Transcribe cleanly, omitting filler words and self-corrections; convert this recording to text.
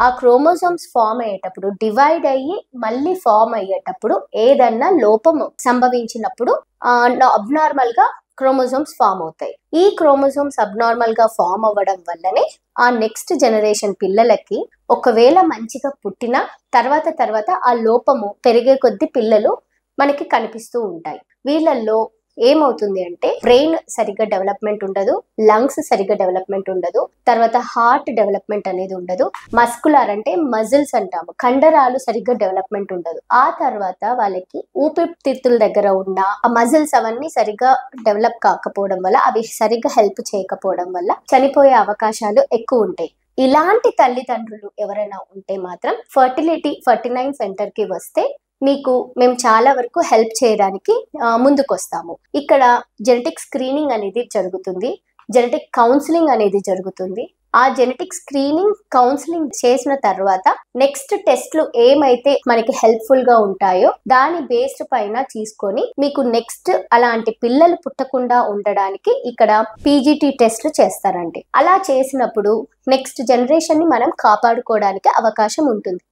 ఆ chromosomes form అయ్యేటప్పుడు divide అయ్యి మళ్ళీ ఫామ్ అయ్యేటప్పుడు ఏదన్నా లోపము సంభవించినప్పుడు అబ్నార్మల్ గా క్రోమోజోమ్స్ ఫామ్ అవుతాయి. ఈ క్రోమోజోమ్స్ అబ్నార్మల్ గా ఫామ్ అవ్వడం వల్లనే ఆ నెక్స్ట్ జనరేషన్ పిల్లలకి ఒకవేళ మంచిగా పుట్టిన తర్వాత ఆ లోపము పెరిగే కొద్ది పిల్లలు మనకి కనిపిస్తూ ఉంటాయి. వీళ్ళల్లో ఏమవుతుంది అంటే బ్రెయిన్ సరిగ్గా డెవలప్మెంట్ ఉండదు, లంగ్స్ సరిగ్గా డెవలప్మెంట్ ఉండదు, తర్వాత హార్ట్ డెవలప్మెంట్ అనేది ఉండదు, మస్కులర్ అంటే మజిల్స్ అంటాము, కండరాలు సరిగ్గా డెవలప్మెంట్ ఉండదు. ఆ తర్వాత వాళ్ళకి ఊపిరితిత్తుల దగ్గర ఉన్న ఆ మజిల్స్ అవన్నీ సరిగ్గా డెవలప్ కాకపోవడం వల్ల, అవి సరిగ్గా హెల్ప్ చేయకపోవడం వల్ల చనిపోయే అవకాశాలు ఎక్కువ ఉంటాయి. ఇలాంటి తల్లిదండ్రులు ఎవరైనా ఉంటే మాత్రం 49 సెంటర్ కి వస్తే మీకు మేము చాలా వరకు హెల్ప్ చేయడానికి ముందుకొస్తాము. ఇక్కడ జెనెటిక్ స్క్రీనింగ్ అనేది జరుగుతుంది, జెనెటిక్ కౌన్సిలింగ్ అనేది జరుగుతుంది. ఆ జెనెటిక్ స్క్రీనింగ్ కౌన్సిలింగ్ చేసిన తర్వాత నెక్స్ట్ టెస్ట్లు ఏమైతే మనకి హెల్ప్ఫుల్ గా ఉంటాయో దాని బేస్డ్ పైన తీసుకొని మీకు నెక్స్ట్ అలాంటి పిల్లలు పుట్టకుండా ఉండడానికి ఇక్కడ పీజీటీ టెస్ట్లు చేస్తారండి. అలా చేసినప్పుడు నెక్స్ట్ జనరేషన్ ని మనం కాపాడుకోవడానికి అవకాశం ఉంటుంది.